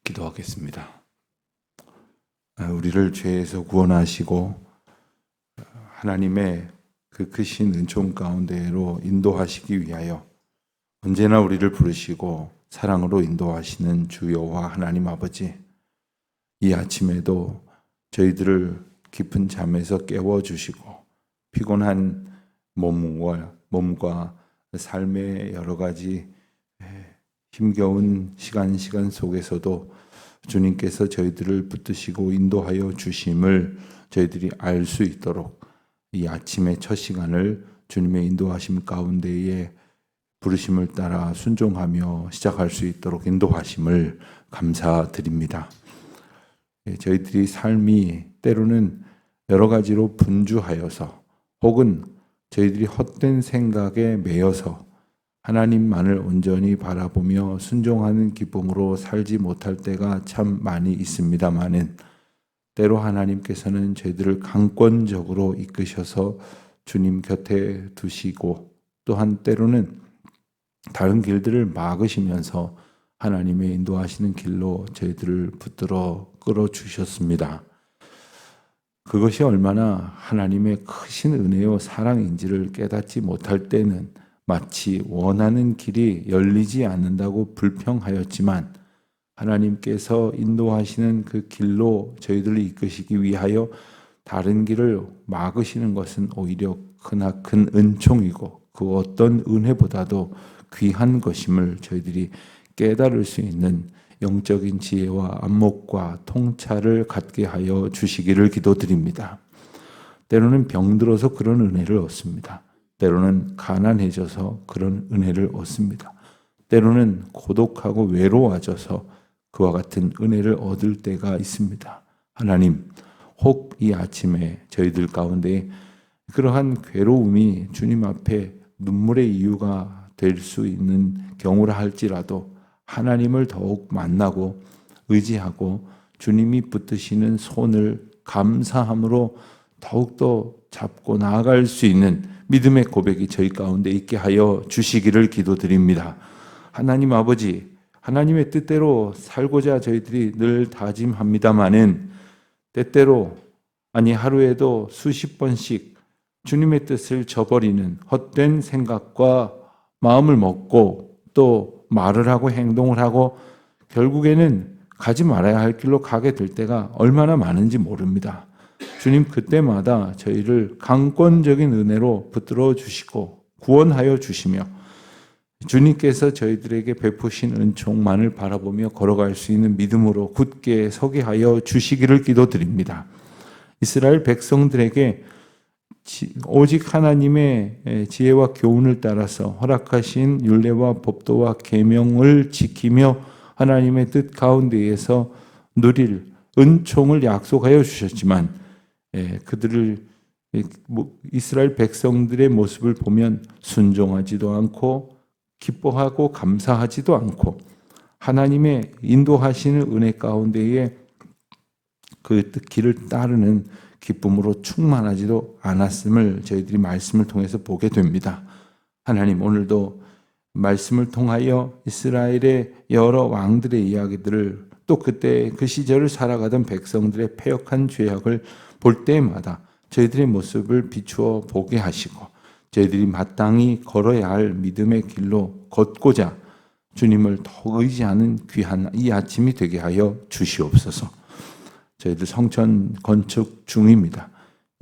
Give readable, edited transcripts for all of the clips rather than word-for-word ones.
기도하겠습니다. 우리를 죄에서 구원하시고 하나님의 그 크신 은총 가운데로 인도하시기 위하여 언제나 우리를 부르시고 사랑으로 인도하시는 주 여호와 하나님 아버지, 이 아침에도 저희들을 깊은 잠에서 깨워주시고 피곤한 몸과 삶의 여러 가지 힘겨운 시간 속에서도 주님께서 저희들을 붙드시고 인도하여 주심을 저희들이 알 수 있도록 이 아침의 첫 시간을 주님의 인도하심 가운데에 부르심을 따라 순종하며 시작할 수 있도록 인도하심을 감사드립니다. 저희들이 삶이 때로는 여러 가지로 분주하여서 혹은 저희들이 헛된 생각에 매여서 하나님만을 온전히 바라보며 순종하는 기쁨으로 살지 못할 때가 참 많이 있습니다마는 때로 하나님께서는 저희들을 강권적으로 이끄셔서 주님 곁에 두시고 또한 때로는 다른 길들을 막으시면서 하나님의 인도하시는 길로 저희들을 붙들어 끌어주셨습니다. 그것이 얼마나 하나님의 크신 은혜요 사랑인지를 깨닫지 못할 때는 마치 원하는 길이 열리지 않는다고 불평하였지만 하나님께서 인도하시는 그 길로 저희들을 이끄시기 위하여 다른 길을 막으시는 것은 오히려 크나큰 은총이고 그 어떤 은혜보다도 귀한 것임을 저희들이 깨달을 수 있는 영적인 지혜와 안목과 통찰을 갖게 하여 주시기를 기도드립니다. 때로는 병들어서 그런 은혜를 얻습니다. 때로는 가난해져서 그런 은혜를 얻습니다. 때로는 고독하고 외로워져서 그와 같은 은혜를 얻을 때가 있습니다. 하나님, 혹 이 아침에 저희들 가운데 그러한 괴로움이 주님 앞에 눈물의 이유가 될 수 있는 경우라 할지라도 하나님을 더욱 만나고 의지하고 주님이 붙드시는 손을 감사함으로 더욱더 잡고 나아갈 수 있는 믿음의 고백이 저희 가운데 있게 하여 주시기를 기도드립니다. 하나님 아버지, 하나님의 뜻대로 살고자 저희들이 늘 다짐합니다마는 때때로 아니 하루에도 수십 번씩 주님의 뜻을 저버리는 헛된 생각과 마음을 먹고 또 말을 하고 행동을 하고 결국에는 가지 말아야 할 길로 가게 될 때가 얼마나 많은지 모릅니다. 주님 그때마다 저희를 강권적인 은혜로 붙들어 주시고 구원하여 주시며 주님께서 저희들에게 베푸신 은총만을 바라보며 걸어갈 수 있는 믿음으로 굳게 서게 하여 주시기를 기도드립니다. 이스라엘 백성들에게 오직 하나님의 지혜와 교훈을 따라서 허락하신 율례와 법도와 계명을 지키며 하나님의 뜻 가운데에서 누릴 은총을 약속하여 주셨지만 그들을 이스라엘 백성들의 모습을 보면 순종하지도 않고 기뻐하고 감사하지도 않고 하나님의 인도하시는 은혜 가운데에 그 길을 따르는 기쁨으로 충만하지도 않았음을 저희들이 말씀을 통해서 보게 됩니다. 하나님, 오늘도 말씀을 통하여 이스라엘의 여러 왕들의 이야기들을 또 그때 그 시절을 살아가던 백성들의 패역한 죄악을 볼 때마다 저희들의 모습을 비추어 보게 하시고 저희들이 마땅히 걸어야 할 믿음의 길로 걷고자 주님을 더 의지하는 귀한 이 아침이 되게 하여 주시옵소서. 저희들 성전 건축 중입니다.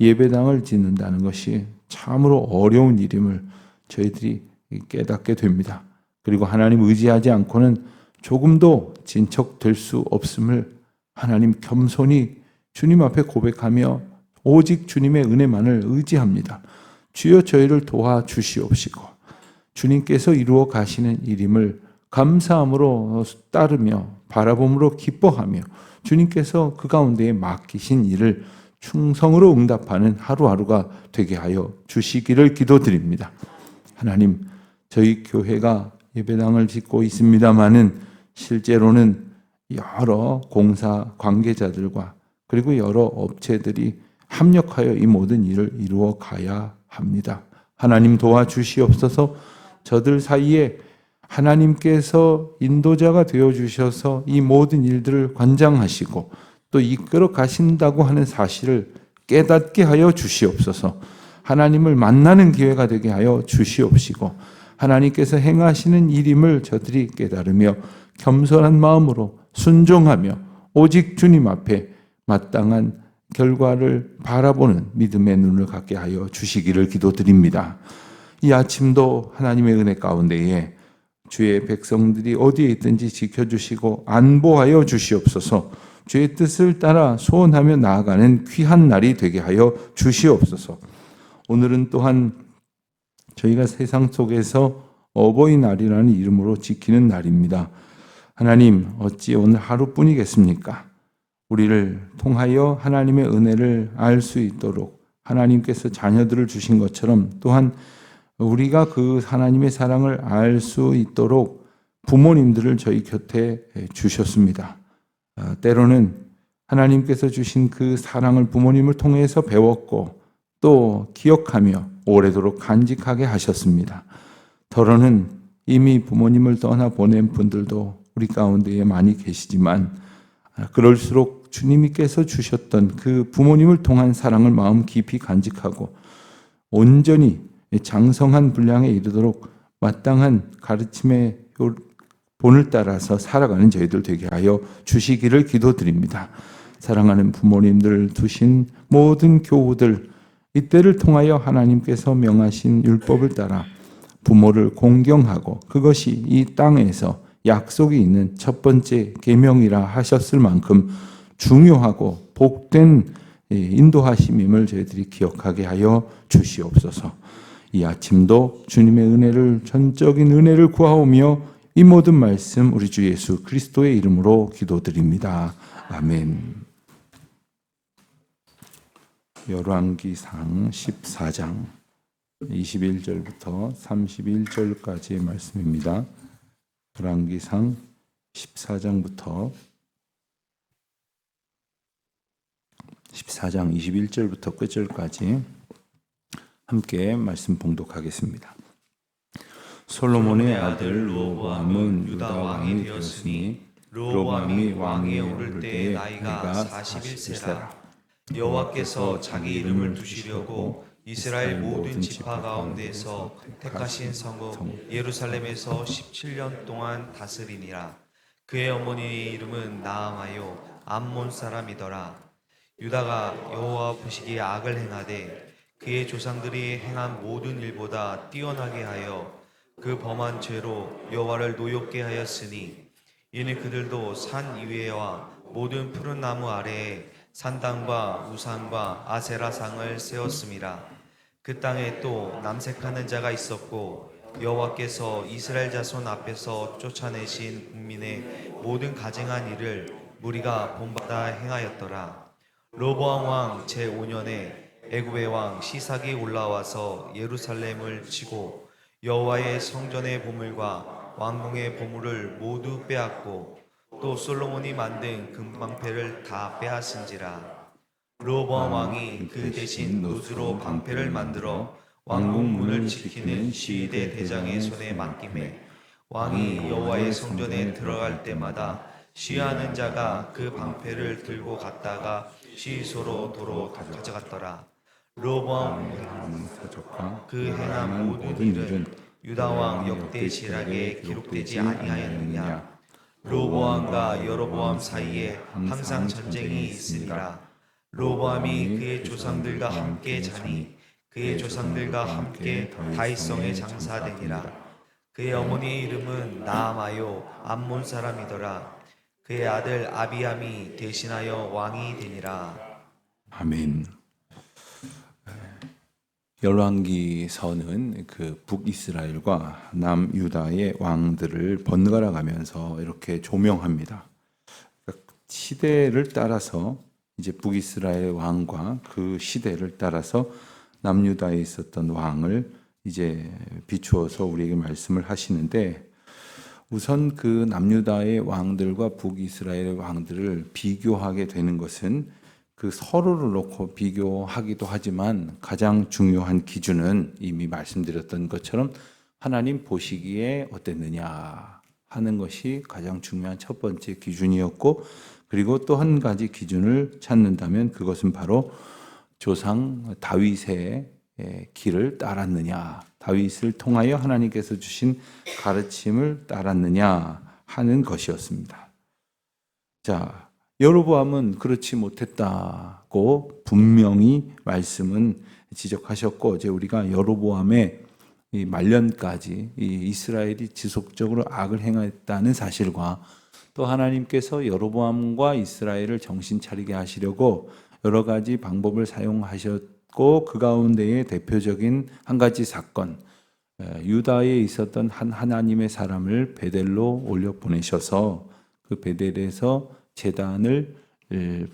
예배당을 짓는다는 것이 참으로 어려운 일임을 저희들이 깨닫게 됩니다. 그리고 하나님 의지하지 않고는 조금도 진척될 수 없음을 하나님 겸손히 주님 앞에 고백하며 오직 주님의 은혜만을 의지합니다. 주여 저희를 도와주시옵시고 주님께서 이루어 가시는 일임을 감사함으로 따르며 바라봄으로 기뻐하며 주님께서 그 가운데에 맡기신 일을 충성으로 응답하는 하루하루가 되게 하여 주시기를 기도드립니다. 하나님, 저희 교회가 예배당을 짓고 있습니다마는 실제로는 여러 공사 관계자들과 그리고 여러 업체들이 합력하여 이 모든 일을 이루어 가야 합니다. 하나님 도와주시옵소서. 저들 사이에 하나님께서 인도자가 되어 주셔서 이 모든 일들을 관장하시고 또 이끌어 가신다고 하는 사실을 깨닫게 하여 주시옵소서. 하나님을 만나는 기회가 되게 하여 주시옵시고 하나님께서 행하시는 일임을 저들이 깨달으며 겸손한 마음으로 순종하며 오직 주님 앞에 마땅한 결과를 바라보는 믿음의 눈을 갖게 하여 주시기를 기도드립니다. 이 아침도 하나님의 은혜 가운데에 주의 백성들이 어디에 있든지 지켜주시고 안보하여 주시옵소서. 주의 뜻을 따라 소원하며 나아가는 귀한 날이 되게 하여 주시옵소서. 오늘은 또한 저희가 세상 속에서 어버이날이라는 이름으로 지키는 날입니다. 하나님, 어찌 오늘 하루뿐이겠습니까? 우리를 통하여 하나님의 은혜를 알 수 있도록 하나님께서 자녀들을 주신 것처럼 또한 우리가 그 하나님의 사랑을 알 수 있도록 부모님들을 저희 곁에 주셨습니다. 때로는 하나님께서 주신 그 사랑을 부모님을 통해서 배웠고 또 기억하며 오래도록 간직하게 하셨습니다. 더러는 이미 부모님을 떠나 보낸 분들도 우리 가운데에 많이 계시지만 그럴수록 주님께서 주셨던 그 부모님을 통한 사랑을 마음 깊이 간직하고 온전히 장성한 분량에 이르도록 마땅한 가르침의 본을 따라서 살아가는 저희들 되게 하여 주시기를 기도드립니다. 사랑하는 부모님들 두신 모든 교우들 이때를 통하여 하나님께서 명하신 율법을 따라 부모를 공경하고 그것이 이 땅에서 약속이 있는 첫 번째 계명이라 하셨을 만큼 중요하고 복된 인도하심임을 저희들이 기억하게 하여 주시옵소서. 이 아침도 주님의 은혜를 전적인 은혜를 구하오며 이 모든 말씀 우리 주 예수 그리스도의 이름으로 기도드립니다. 아멘. 열왕기상 14장 21절부터 31절까지의 말씀입니다. 열왕기상 14장 21절부터 끝절까지 함께 말씀 봉독하겠습니다. 솔로몬의 아들 르호보암은 유다 왕이 되었으니 르호보암이 왕위에 오를 때에 나이가 41세라. 여호와께서 자기 이름을 두시려고 이스라엘 모든 지파 가운데에서 택하신 성읍 예루살렘에서 17년 동안 다스리니라. 그의 어머니의 이름은 나아마요 암몬 사람이더라. 유다가 여호와 보시기에 악을 행하되 그의 조상들이 행한 모든 일보다 뛰어나게 하여 그 범한 죄로 여호와를 노엽게 하였으니 이는 그들도 산 이외와 모든 푸른 나무 아래에 산당과 우상과 아세라상을 세웠음이라. 그 땅에 또 남색하는 자가 있었고 여호와께서 이스라엘 자손 앞에서 쫓아내신 국민의 모든 가증한 일을 무리가 본받아 행하였더라. 르호보암 왕 제5년에 애굽의 왕 시삭이 올라와서 예루살렘을 치고 여호와의 성전의 보물과 왕궁의 보물을 모두 빼앗고 또 솔로몬이 만든 금방패를 다 빼앗은지라. 르호보암 왕이 그 대신 노수로 방패를 만들어 왕궁 문을 지키는 시위대 대장의 손에 맡기매 왕이 여호와의 성전에 들어갈 때마다 시위하는 자가 그 방패를 들고 갔다가 시위소로 도로 가져갔더라. 르호보암 그 행한 모든 일은 유다 왕 역대시락에 기록되지 아니하였느냐. 르호보암과 여로보암 사이에 항상 전쟁이 있으니라. 르호보암이 그의 조상들과 함께 자니 그의 조상들과 함께 다윗성에 장사되니라. 그의 어머니의 이름은 나아마요 암몬 사람이더라. 그의 아들 아비암이 대신하여 왕이 되니라. 아멘. 열왕기서는 그 북이스라엘과 남유다의 왕들을 번갈아 가면서 이렇게 조명합니다. 그러니까 시대를 따라서 이제 북이스라엘 왕과 그 시대를 따라서 남유다에 있었던 왕을 이제 비추어서 우리에게 말씀을 하시는데, 우선 그 남유다의 왕들과 북이스라엘의 왕들을 비교하게 되는 것은 그 서로를 놓고 비교하기도 하지만 가장 중요한 기준은 이미 말씀드렸던 것처럼 하나님 보시기에 어땠느냐 하는 것이 가장 중요한 첫 번째 기준이었고, 그리고 또 한 가지 기준을 찾는다면 그것은 바로 조상 다윗의 길을 따랐느냐, 다윗을 통하여 하나님께서 주신 가르침을 따랐느냐 하는 것이었습니다. 자, 여로보암은 그렇지 못했다고 분명히 말씀은 지적하셨고, 어제 우리가 여로보암의 이 말년까지 이 이스라엘이 지속적으로 악을 행했다는 사실과, 또 하나님께서 여로보암과 이스라엘을 정신 차리게 하시려고 여러 가지 방법을 사용하셨고, 그 가운데의 대표적인 한 가지 사건, 유다에 있었던 한 하나님의 사람을 베델로 올려 보내셔서 그 베델에서 제단을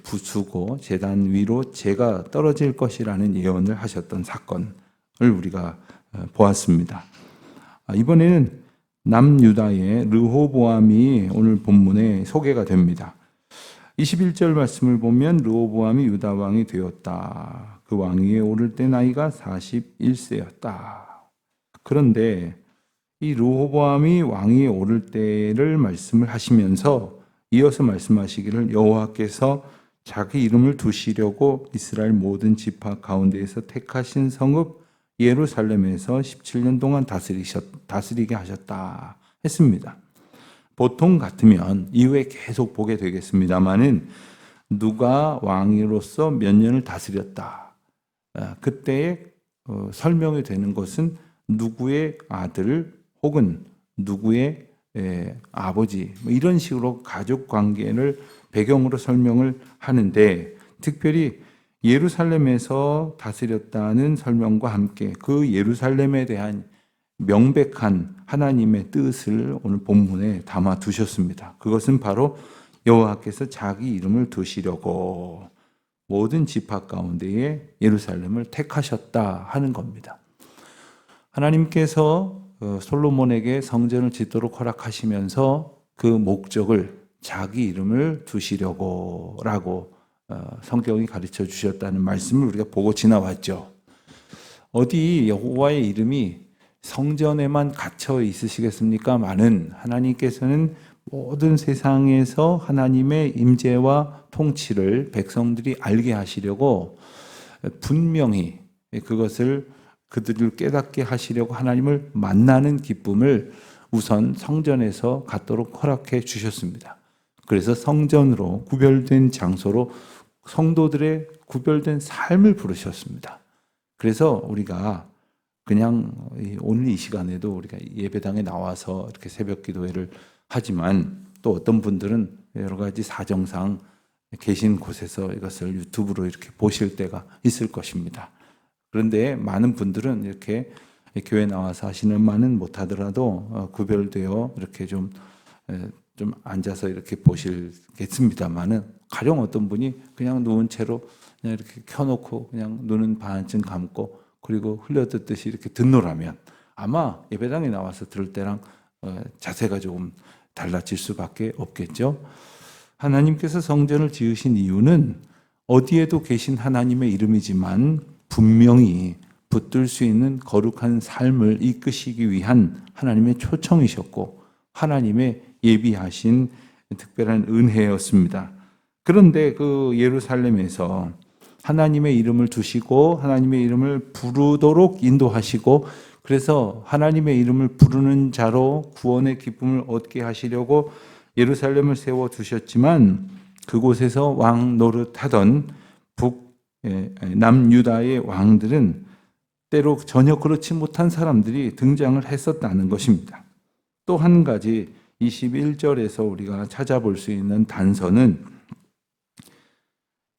부수고 제단 위로 재가 떨어질 것이라는 예언을 하셨던 사건을 우리가 보았습니다. 이번에는 남유다의 르호보암이 오늘 본문에 소개가 됩니다. 21절 말씀을 보면 르호보암이 유다 왕이 되었다. 그 왕위에 오를 때 나이가 41세였다. 그런데 이 르호보암이 왕위에 오를 때를 말씀을 하시면서 이어서 말씀하시기를 여호와께서 자기 이름을 두시려고 이스라엘 모든 지파 가운데에서 택하신 성읍 예루살렘에서 17년 동안 다스리게 하셨다 했습니다. 보통 같으면 이후에 계속 보게 되겠습니다마는 누가 왕으로서 몇 년을 다스렸다, 그때에 설명이 되는 것은 누구의 아들 혹은 누구의 아버지, 이런 식으로 가족 관계를 배경으로 설명을 하는데, 특별히 예루살렘에서 다스렸다는 설명과 함께 그 예루살렘에 대한 명백한 하나님의 뜻을 오늘 본문에 담아 두셨습니다. 그것은 바로 여호와께서 자기 이름을 두시려고 모든 지파 가운데에 예루살렘을 택하셨다 하는 겁니다. 하나님께서 솔로몬에게 성전을 짓도록 허락하시면서 그 목적을 자기 이름을 두시려고 라고 성경이 가르쳐 주셨다는 말씀을 우리가 보고 지나왔죠. 어디 여호와의 이름이 성전에만 갇혀 있으시겠습니까? 많은 하나님께서는 모든 세상에서 하나님의 임재와 통치를 백성들이 알게 하시려고 분명히 그것을 그들을 깨닫게 하시려고 하나님을 만나는 기쁨을 우선 성전에서 갖도록 허락해 주셨습니다. 그래서 성전으로 구별된 장소로 성도들의 구별된 삶을 부르셨습니다. 그래서 우리가 그냥 오늘 이 시간에도 우리가 예배당에 나와서 이렇게 새벽 기도회를 하지만, 또 어떤 분들은 여러 가지 사정상 계신 곳에서 이것을 유튜브로 이렇게 보실 때가 있을 것입니다. 그런데 많은 분들은 이렇게 교회 나와서 하시는 말은 못하더라도 구별되어 이렇게 좀 앉아서 이렇게 보시겠습니다만은, 가령 어떤 분이 그냥 누운 채로 그냥 이렇게 켜놓고 그냥 눈은 반쯤 감고 그리고 흘려듣듯이 이렇게 듣노라면 아마 예배당에 나와서 들을 때랑 자세가 조금 달라질 수밖에 없겠죠. 하나님께서 성전을 지으신 이유는 어디에도 계신 하나님의 이름이지만 분명히 붙들 수 있는 거룩한 삶을 이끄시기 위한 하나님의 초청이셨고 하나님의 예비하신 특별한 은혜였습니다. 그런데 그 예루살렘에서 하나님의 이름을 두시고 하나님의 이름을 부르도록 인도하시고, 그래서 하나님의 이름을 부르는 자로 구원의 기쁨을 얻게 하시려고 예루살렘을 세워 두셨지만, 그곳에서 왕 노릇하던 남유다의 왕들은 때로 전혀 그렇지 못한 사람들이 등장을 했었다는 것입니다. 또 한 가지 21절에서 우리가 찾아볼 수 있는 단서는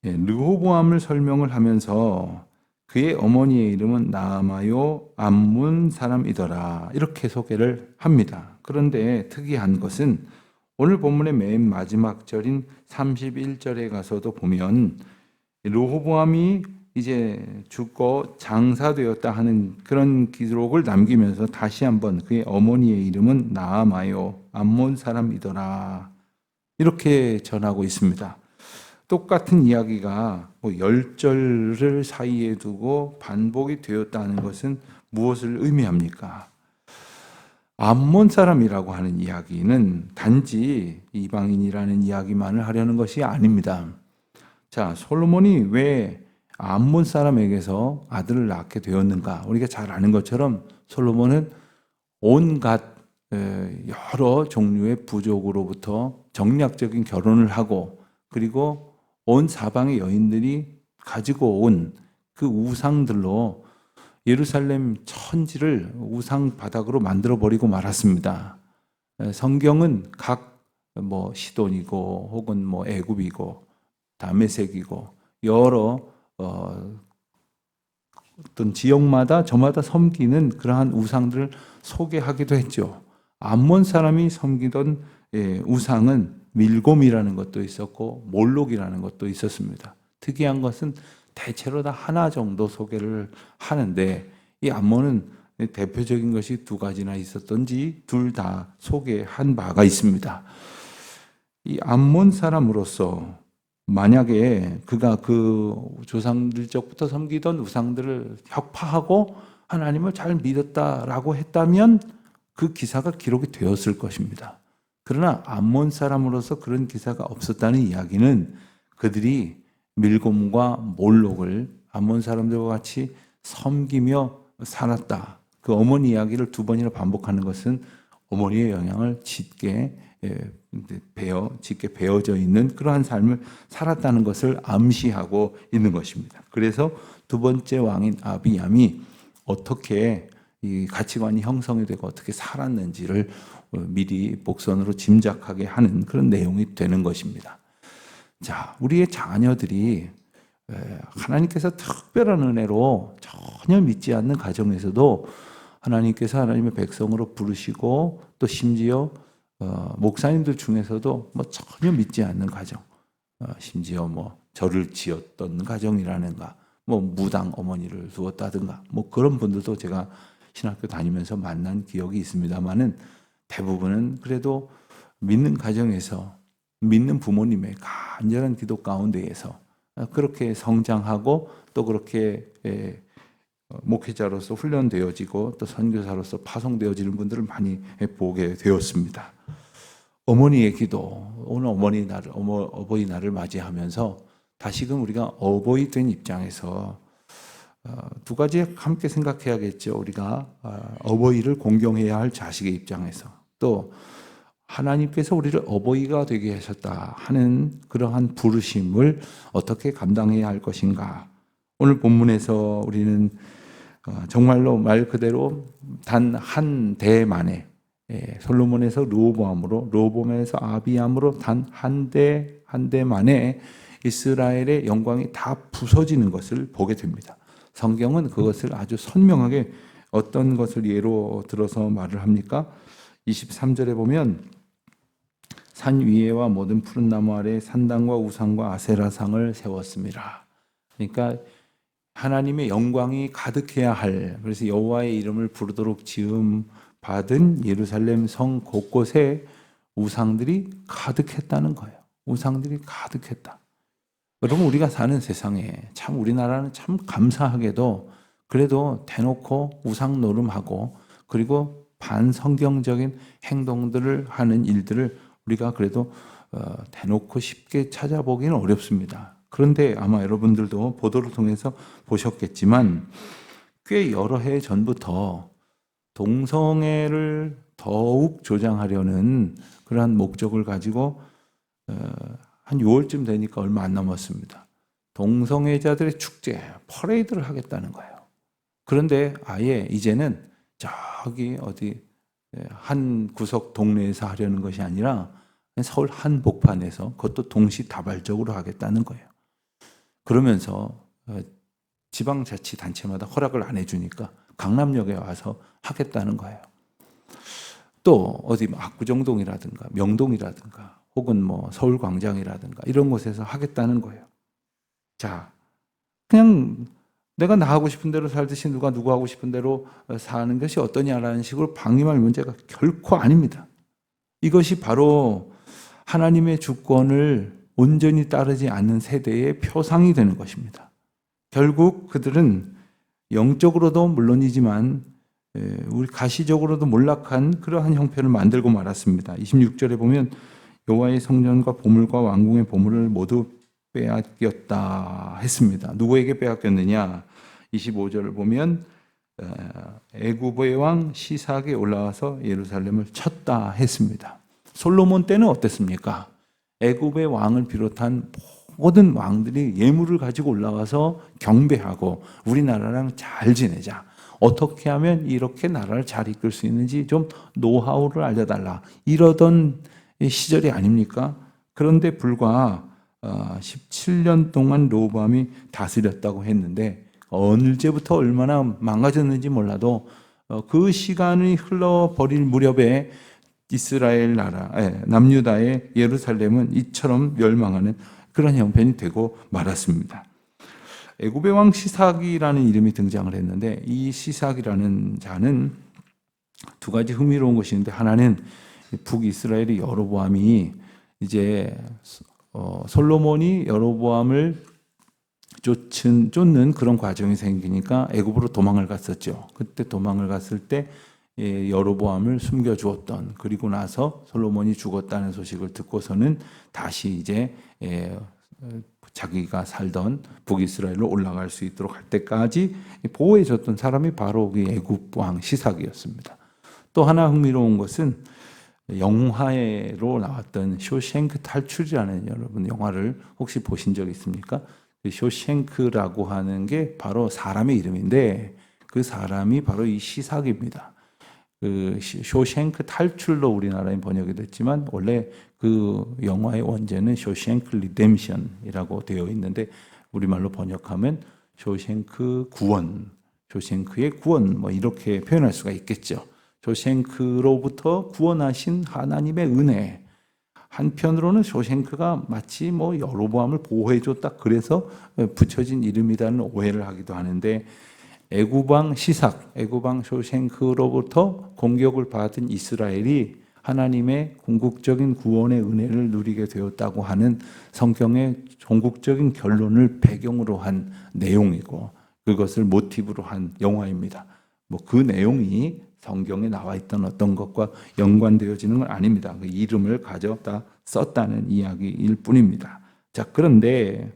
르호보암을 설명을 하면서 그의 어머니의 이름은 나아마요 암문 사람이더라 이렇게 소개를 합니다. 그런데 특이한 것은 오늘 본문의 맨 마지막 절인 31절에 가서도 보면 르호보암이 이제 죽고 장사되었다 하는 그런 기록을 남기면서 다시 한번 그의 어머니의 이름은 나아마요 암몬 사람이더라 이렇게 전하고 있습니다. 똑같은 이야기가 10절을 사이에 두고 반복이 되었다는 것은 무엇을 의미합니까? 암몬 사람이라고 하는 이야기는 단지 이방인이라는 이야기만을 하려는 것이 아닙니다. 자, 솔로몬이 왜 암몬 사람에게서 아들을 낳게 되었는가? 우리가 잘 아는 것처럼 솔로몬은 온갖 여러 종류의 부족으로부터 정략적인 결혼을 하고, 그리고 온 사방의 여인들이 가지고 온 그 우상들로 예루살렘 천지를 우상 바닥으로 만들어 버리고 말았습니다. 성경은 각 시돈이고 혹은 애굽이고 다메섹이고 여러 어떤 지역마다 저마다 섬기는 그러한 우상들을 소개하기도 했죠. 암몬 사람이 섬기던 우상은 밀곰이라는 것도 있었고 몰록이라는 것도 있었습니다. 특이한 것은 대체로 다 하나 정도 소개를 하는데, 이 암몬은 대표적인 것이 두 가지나 있었던지 둘 다 소개한 바가 있습니다. 이 암몬 사람으로서 만약에 그가 그 조상들 적부터 섬기던 우상들을 혁파하고 하나님을 잘 믿었다라고 했다면 그 기사가 기록이 되었을 것입니다. 그러나 암몬 사람으로서 그런 기사가 없었다는 이야기는 그들이 밀곰과 몰록을 암몬 사람들과 같이 섬기며 살았다. 그 어머니 이야기를 두 번이나 반복하는 것은 어머니의 영향을 짙게 배어져 있는 그러한 삶을 살았다는 것을 암시하고 있는 것입니다. 그래서 두 번째 왕인 아비암이 어떻게 이 가치관이 형성이 되고 어떻게 살았는지를 미리 복선으로 짐작하게 하는 그런 내용이 되는 것입니다. 자, 우리의 자녀들이 하나님께서 특별한 은혜로 전혀 믿지 않는 가정에서도 하나님께서 하나님의 백성으로 부르시고, 또 심지어 목사님들 중에서도 전혀 믿지 않는 가정, 심지어 절을 지었던 가정이라는가, 무당 어머니를 두었다든가, 그런 분들도 제가 신학교 다니면서 만난 기억이 있습니다만은, 대부분은 그래도 믿는 가정에서 믿는 부모님의 간절한 기도 가운데에서 그렇게 성장하고, 또 그렇게 목회자로서 훈련되어지고 또 선교사로서 파송되어지는 분들을 많이 보게 되었습니다. 어머니의 기도, 오늘 어버이날을 맞이하면서 다시금 우리가 어버이 된 입장에서 두 가지 함께 생각해야겠죠. 우리가 어버이를 공경해야 할 자식의 입장에서, 또 하나님께서 우리를 어버이가 되게 하셨다 하는 그러한 부르심을 어떻게 감당해야 할 것인가. 오늘 본문에서 우리는 정말로 말 그대로 단 한 대 만에, 솔로몬에서 르호보암으로, 르호보암에서 아비암으로 단 한 대 만에 이스라엘의 영광이 다 부서지는 것을 보게 됩니다. 성경은 그것을 아주 선명하게 어떤 것을 예로 들어서 말을 합니까? 23절에 보면 산 위에와 모든 푸른 나무 아래 산당과 우상과 아세라상을 세웠습니다. 그러니까 하나님의 영광이 가득해야 할, 그래서 여호와의 이름을 부르도록 지음 받은 예루살렘 성 곳곳에 우상들이 가득했다는 거예요. 우상들이 가득했다. 여러분, 우리가 사는 세상에 참 우리나라는 참 감사하게도 그래도 대놓고 우상 노름하고, 그리고 반성경적인 행동들을 하는 일들을 우리가 그래도 대놓고 쉽게 찾아보기는 어렵습니다. 그런데 아마 여러분들도 보도를 통해서 보셨겠지만 꽤 여러 해 전부터 동성애를 더욱 조장하려는 그러한 목적을 가지고 한 6월쯤 되니까 얼마 안 남았습니다. 동성애자들의 축제, 퍼레이드를 하겠다는 거예요. 그런데 아예 이제는 저기 어디 한 구석 동네에서 하려는 것이 아니라 서울 한복판에서, 그것도 동시다발적으로 하겠다는 거예요. 그러면서 지방자치단체마다 허락을 안 해주니까 강남역에 와서 하겠다는 거예요. 또 어디 압구정동이라든가 명동이라든가 혹은 서울광장이라든가 이런 곳에서 하겠다는 거예요. 자, 그냥 내가 나하고 싶은 대로 살듯이 누가 누구 하고 싶은 대로 사는 것이 어떠냐라는 식으로 방임할 문제가 결코 아닙니다. 이것이 바로 하나님의 주권을 온전히 따르지 않는 세대의 표상이 되는 것입니다. 결국 그들은 영적으로도 물론이지만 우리 가시적으로도 몰락한 그러한 형편을 만들고 말았습니다. 26절에 보면 여호와의 성전과 보물과 왕궁의 보물을 모두 빼앗겼다 했습니다. 누구에게 빼앗겼느냐? 25절을 보면 애굽의 왕 시삭이 올라와서 예루살렘을 쳤다 했습니다. 솔로몬 때는 어땠습니까? 애굽의 왕을 비롯한 모든 왕들이 예물을 가지고 올라와서 경배하고 우리나라랑 잘 지내자. 어떻게 하면 이렇게 나라를 잘 이끌 수 있는지 좀 노하우를 알려달라. 이러던 시절이 아닙니까? 그런데 불과 17년 동안 로보암이 다스렸다고 했는데 언제부터 얼마나 망가졌는지 몰라도 그 시간이 흘러버릴 무렵에 이스라엘 나라, 남유다의 예루살렘은 이처럼 멸망하는 그런 형편이 되고 말았습니다. 애굽의 왕 시삭이라는 이름이 등장을 했는데 이 시삭이라는 자는 두 가지 흥미로운 것이 있는데 하나는 북이스라엘의 여로보암이 이제 솔로몬이 여로보암을 쫓는 그런 과정이 생기니까 애굽으로 도망을 갔었죠. 그때 도망을 갔을 때 여로보암을 숨겨 주었던, 그리고 나서 솔로몬이 죽었다는 소식을 듣고서는 다시 이제 자기가 살던 북이스라엘로 올라갈 수 있도록 할 때까지 보호해 줬던 사람이 바로 애굽 왕 시삭이었습니다. 또 하나 흥미로운 것은 영화로 나왔던 쇼생크 탈출이라는, 여러분 영화를 혹시 보신 적 있습니까? 쇼생크라고 하는 게 바로 사람의 이름인데 그 사람이 바로 이 시삭입니다. 그 쇼생크 탈출로 우리나라에 번역이 됐지만 원래 그 영화의 원제는 쇼생크 리뎀션이라고 되어 있는데 우리말로 번역하면 쇼생크 구원, 쇼생크의 구원 뭐 이렇게 표현할 수가 있겠죠. 쇼생크로부터 구원하신 하나님의 은혜. 한편으로는 쇼생크가 마치 뭐 여로보암을 보호해줬다 그래서 붙여진 이름이라는 오해를 하기도 하는데 애굽왕 시삭, 애굽왕 쇼생크로부터 공격을 받은 이스라엘이 하나님의 궁극적인 구원의 은혜를 누리게 되었다고 하는 성경의 종국적인 결론을 배경으로 한 내용이고 그것을 모티브로 한 영화입니다. 뭐 그 내용이 성경에 나와 있던 어떤 것과 연관되어지는 건 아닙니다. 그 이름을 가져다 썼다는 이야기일 뿐입니다. 자, 그런데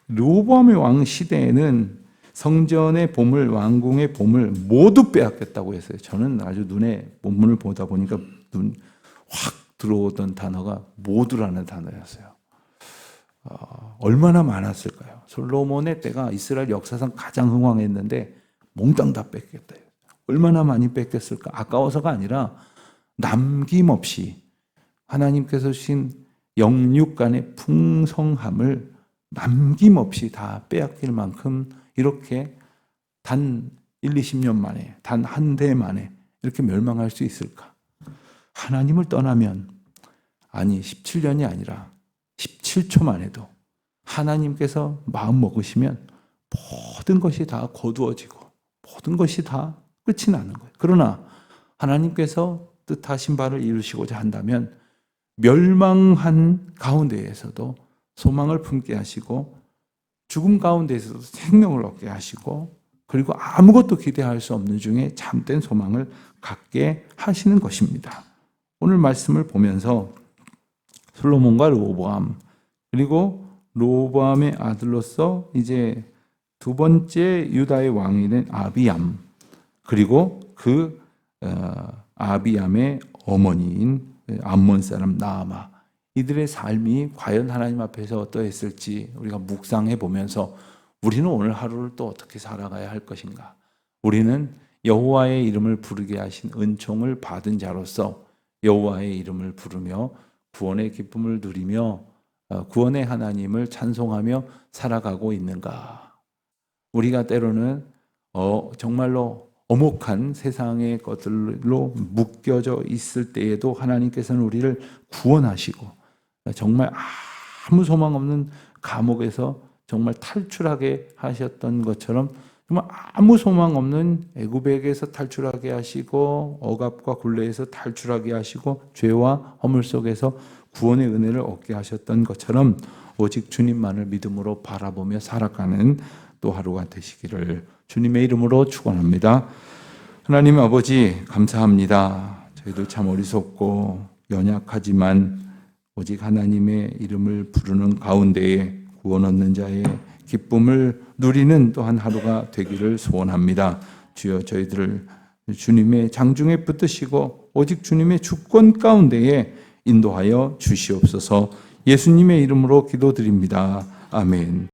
르호보암의 왕 시대에는 성전의 보물, 왕궁의 보물 모두 빼앗겼다고 했어요. 저는 아주 눈에 본문을 보다 보니까 눈 확 들어오던 단어가 모두라는 단어였어요. 얼마나 많았을까요? 솔로몬의 때가 이스라엘 역사상 가장 흥왕했는데 몽땅 다 뺏겼다. 얼마나 많이 뺏겼을까? 아까워서가 아니라 남김없이 하나님께서 주신 영육간의 풍성함을 남김없이 다 빼앗길 만큼 이렇게 단 1, 20년 만에, 단 한 대 만에 이렇게 멸망할 수 있을까? 하나님을 떠나면, 아니 17년이 아니라 17초만 해도 하나님께서 마음 먹으시면 모든 것이 다 거두어지고 모든 것이 다 끝이 나는 거예요. 그러나 하나님께서 뜻하신 바를 이루시고자 한다면 멸망한 가운데에서도 소망을 품게 하시고 죽음 가운데에서도 생명을 얻게 하시고 그리고 아무것도 기대할 수 없는 중에 참된 소망을 갖게 하시는 것입니다. 오늘 말씀을 보면서 솔로몬과 르호보암 그리고 르호보암의 아들로서 이제 두 번째 유다의 왕이 된 아비암 그리고 그 아비암의 어머니인 암몬 사람 나아마 이들의 삶이 과연 하나님 앞에서 어떠했을지 우리가 묵상해 보면서 우리는 오늘 하루를 또 어떻게 살아가야 할 것인가? 우리는 여호와의 이름을 부르게 하신 은총을 받은 자로서 여호와의 이름을 부르며 구원의 기쁨을 누리며 구원의 하나님을 찬송하며 살아가고 있는가? 우리가 때로는 정말로 엄혹한 세상의 것들로 묶여져 있을 때에도 하나님께서는 우리를 구원하시고 정말 아무 소망 없는 감옥에서 정말 탈출하게 하셨던 것처럼 정말 아무 소망 없는 애굽에게서 탈출하게 하시고 억압과 굴레에서 탈출하게 하시고 죄와 허물 속에서 구원의 은혜를 얻게 하셨던 것처럼 오직 주님만을 믿음으로 바라보며 살아가는 또 하루가 되시기를 주님의 이름으로 축원합니다. 하나님 아버지 감사합니다. 저희도 참 어리석고 연약하지만 오직 하나님의 이름을 부르는 가운데에 구원 얻는 자의 기쁨을 누리는 또한 하루가 되기를 소원합니다. 주여 저희들을 주님의 장중에 붙드시고 오직 주님의 주권 가운데에 인도하여 주시옵소서. 예수님의 이름으로 기도드립니다. 아멘.